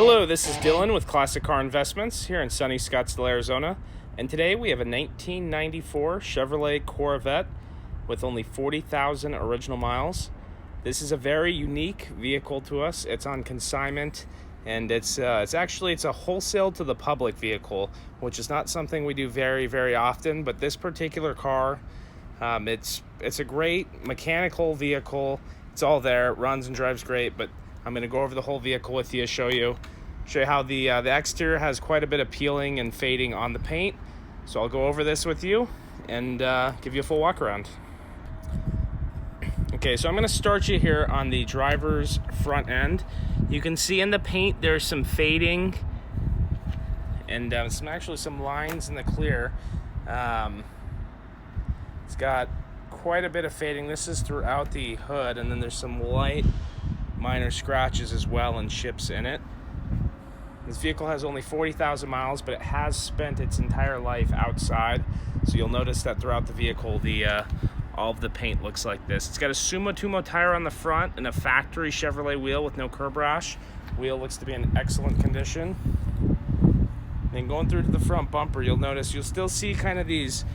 Hello, this is Dylan with Classic Car Investments here in sunny Scottsdale, Arizona. And today we have a 1994 Chevrolet Corvette with only 40,000 original miles. This is a very unique vehicle to us. It's on consignment, and it's a wholesale to the public vehicle, which is not something we do very often. But this particular car, it's a great mechanical vehicle. It's all there. It runs and drives great, but I'm going to go over the whole vehicle with you, show you how the exterior has quite a bit of peeling and fading on the paint. So I'll go over this with you and give you a full walk around. Okay, so I'm going to start you here on the driver's front end. You can see in the paint there's some fading and some lines in the clear. It's got quite a bit of fading. This is throughout the hood, and then there's some light minor scratches as well and chips in it. This vehicle has only 40,000 miles, but it has spent its entire life outside. So you'll notice that throughout the vehicle, all of the paint looks like this. It's got a Summa Tumo tire on the front and a factory Chevrolet wheel with no curb rash. Wheel looks to be in excellent condition. Then going through to the front bumper, you'll still see kind of these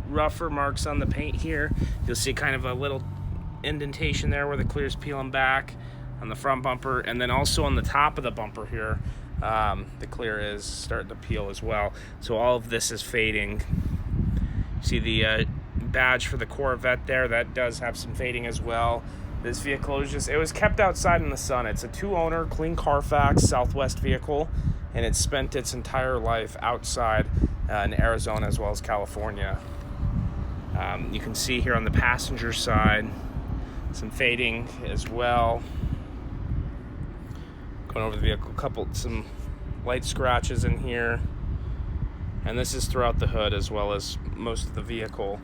rougher marks on the paint here. You'll see kind of a little indentation there where the clear's peeling back on the front bumper, and then also on the top of the bumper here, the clear is starting to peel as well. So all of this is fading. See the badge for the Corvette there, that does have some fading as well. This vehicle was kept outside in the sun. It's a 2-owner clean CarFax Southwest vehicle, and it's spent its entire life outside in Arizona as well as California. You can see here on the passenger side some fading as well. Going over the vehicle, some light scratches in here, and this is throughout the hood as well as most of the vehicle.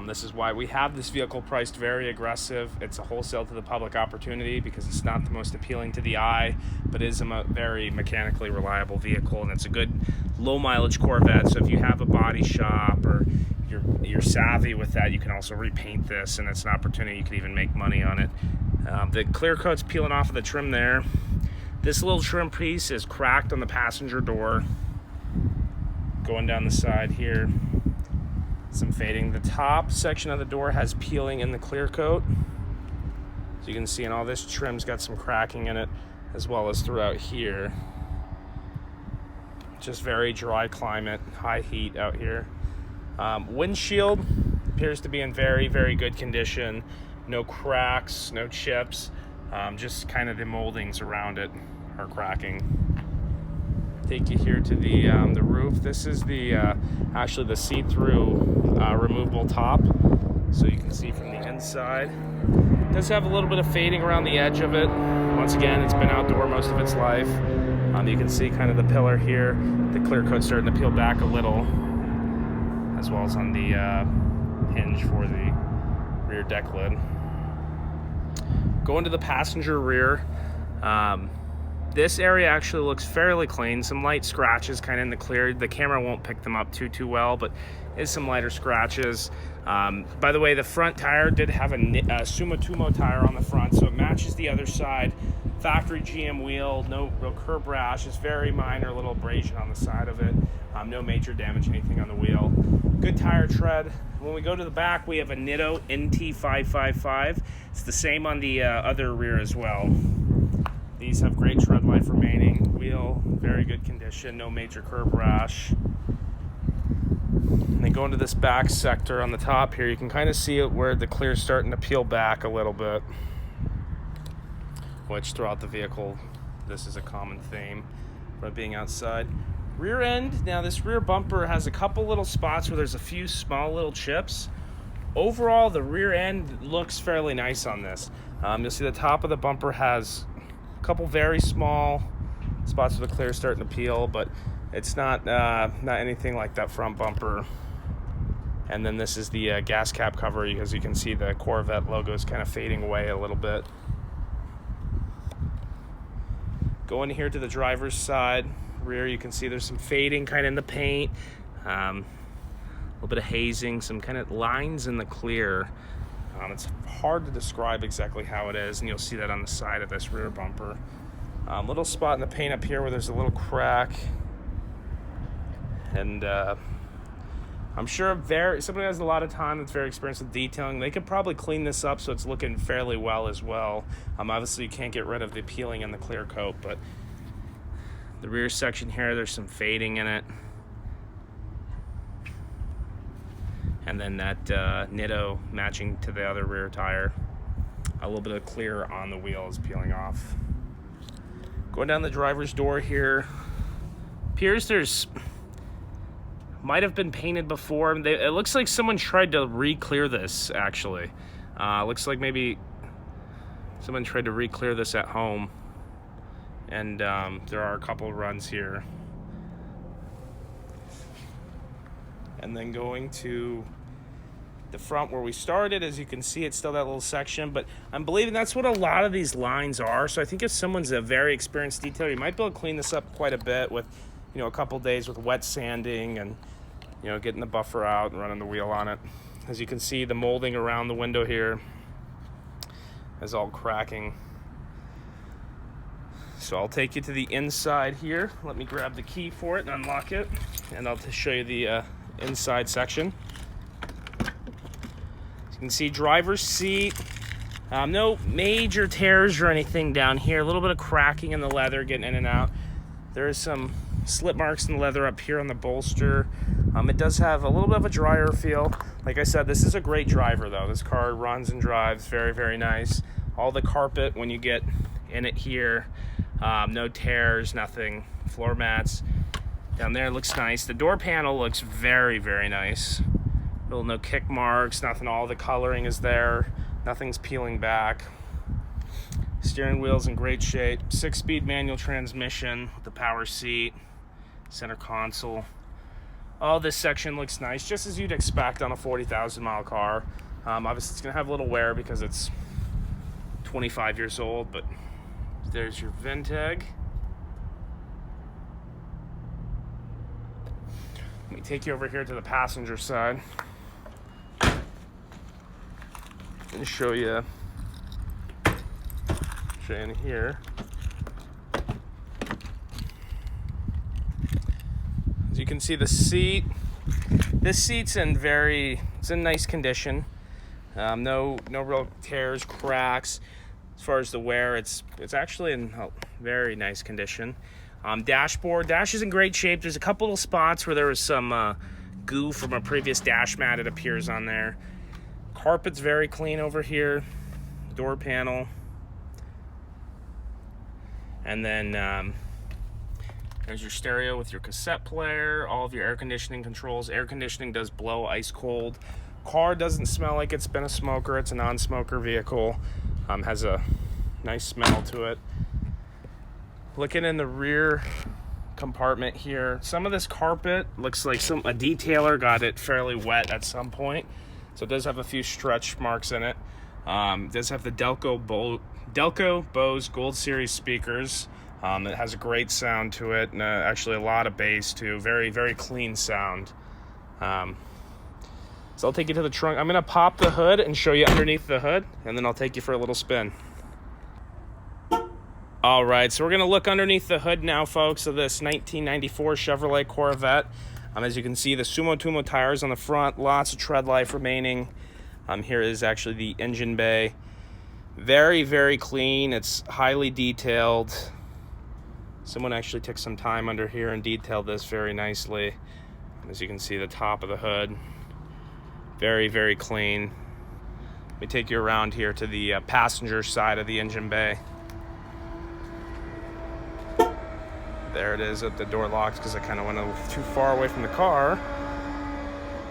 This is why we have this vehicle priced very aggressive. It's a wholesale to the public opportunity because it's not the most appealing to the eye, but is a very mechanically reliable vehicle, and it's a good low mileage Corvette. So if you have a body shop or you're savvy with that, you can also repaint this, and it's an opportunity you can even make money on it. The clear coat's peeling off of the trim there. This little trim piece is cracked on the passenger door. Going down the side here, some fading. The top section of the door has peeling in the clear coat. So you can see in all this trim's got some cracking in it, as well as throughout here. Just very dry climate, high heat out here. Windshield appears to be in very good condition. No cracks, no chips, just kind of the moldings around it are cracking. Take you here to the roof. This is actually the see-through removable top, so you can see from the inside. It does have a little bit of fading around the edge of it. Once again, it's been outdoor most of its life. You can see kind of the pillar here. The clear coat's starting to peel back a little, as well as on the hinge for the rear deck lid. Going to the passenger rear, this area actually looks fairly clean. Some light scratches kind of in the clear. The camera won't pick them up too well, but is some lighter scratches. By the way, the front tire did have a Summa Tumo tire on the front, so it matches the other side. Factory GM wheel, no real curb rash, just very minor little abrasion on the side of it. No major damage, anything on the wheel. Good tire tread. When we go to the back, we have a Nitto NT555. It's the same on the other rear as well. These have great tread life remaining. Wheel, very good condition, no major curb rash. And then go into this back sector on the top here, you can kind of see it where the clear's starting to peel back a little bit, which throughout the vehicle, this is a common theme for being outside. Rear end, now this rear bumper has a couple little spots where there's a few small little chips. Overall, the rear end looks fairly nice on this. You'll see the top of the bumper has a couple very small spots where the clear is starting to peel, but it's not anything like that front bumper. And then this is the gas cap cover, as you can see the Corvette logo is kind of fading away a little bit. Going here to the driver's side rear, you can see there's some fading kind of in the paint, a little bit of hazing, some kind of lines in the clear. It's hard to describe exactly how it is, and you'll see that on the side of this rear bumper. Little spot in the paint up here where there's a little crack, and I'm sure somebody has a lot of time that's very experienced with detailing. They could probably clean this up so it's looking fairly well as well. Obviously you can't get rid of the peeling and the clear coat, but the rear section here, there's some fading in it. And then that Nitto matching to the other rear tire. A little bit of clear on the wheel is peeling off. Going down the driver's door here. Appears there's might have been painted before. It looks like someone tried to re-clear this, actually. Looks like maybe someone tried to re-clear this at home. And there are a couple runs here. And then going to the front where we started, as you can see, it's still that little section, but I'm believing that's what a lot of these lines are. So I think if someone's a very experienced detailer, you might be able to clean this up quite a bit with, a couple days with wet sanding and, getting the buffer out and running the wheel on it. As you can see, the molding around the window here is all cracking. So I'll take you to the inside here. Let me grab the key for it and unlock it, and I'll just show you the inside section. As you can see, driver's seat. No major tears or anything down here. A little bit of cracking in the leather getting in and out. There is some slip marks in the leather up here on the bolster. It does have a little bit of a drier feel. Like I said, this is a great driver though. This car runs and drives very, very nice. All the carpet when you get in it here. No tears, nothing. Floor mats down there looks nice. The door panel looks very, very nice. No kick marks, nothing. All the coloring is there. Nothing's peeling back. Steering wheel's in great shape. 6-speed manual transmission with the power seat, center console. All this section looks nice, just as you'd expect on a 40,000 mile car. Obviously it's gonna have a little wear because it's 25 years old, but there's your VIN tag. Let me take you over here to the passenger side and show you in here. As you can see, the seat. This seat's in nice condition. No real tears, cracks. As far as the wear, it's actually in very nice condition. Dash is in great shape. There's a couple of spots where there was some goo from a previous dash mat. It appears on there. Carpet's very clean over here. Door panel. And then there's your stereo with your cassette player, all of your air conditioning controls. Air conditioning does blow ice cold. Car doesn't smell like it's been a smoker. It's a non-smoker vehicle. Has a nice smell to it. Looking in the rear compartment here, some of this carpet looks like a detailer got it fairly wet at some point. So it does have a few stretch marks in it. It does have the Delco Bose Gold Series speakers. It has a great sound to it, and actually a lot of bass too. Very, very clean sound. So I'll take you to the trunk. I'm gonna pop the hood and show you underneath the hood, and then I'll take you for a little spin. All right, so we're gonna look underneath the hood now, folks, of this 1994 Chevrolet Corvette. As you can see, the Sumo Tumo tires on the front, lots of tread life remaining. Here is actually the engine bay. Very, very clean. It's highly detailed. Someone actually took some time under here and detailed this very nicely. As you can see, the top of the hood, very, very clean. Let me take you around here to the passenger side of the engine bay. There it is, the door locked because I kind of went a little too far away from the car.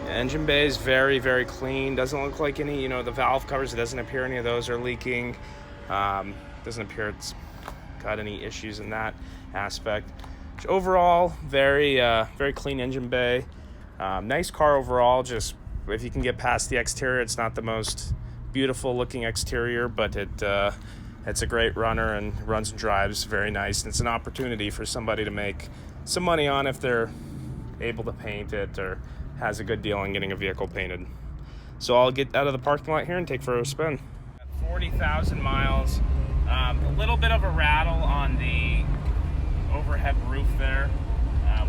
The engine bay is very, very clean. Doesn't look like any, the valve covers, it doesn't appear any of those are leaking. Doesn't appear it's got any issues in that aspect. Overall, very, very clean engine bay. Nice car overall. Just if you can get past the exterior, it's not the most beautiful looking exterior, but it's a great runner and runs and drives very nice. And it's an opportunity for somebody to make some money on if they're able to paint it or has a good deal on getting a vehicle painted. So I'll get out of the parking lot here and take for a spin. 40,000 miles. A little bit of a rattle on the overhead roof there,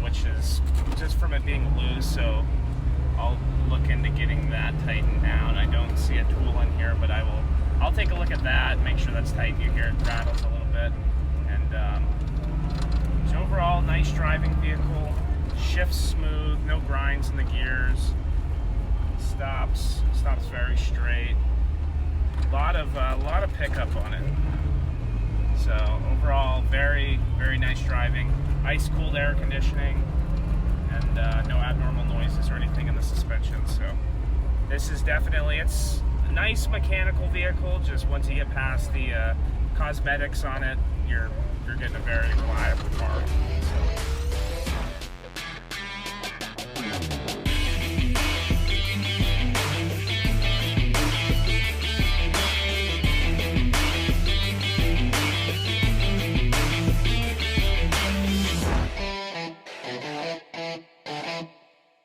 which is just from it being loose, so I'll look into getting that tightened down. I don't see a tool in here, but I'll take a look at that, make sure that's tight. You hear it rattles a little bit. And so overall, nice driving vehicle. Shifts smooth, no grinds in the gears. Stops very straight. A lot of pickup on it. So overall, very, very nice driving. Ice cooled air conditioning, and no abnormal noises or anything in the suspension. So this is definitely, it's a nice mechanical vehicle. Just once you get past the cosmetics on it, you're getting a very reliable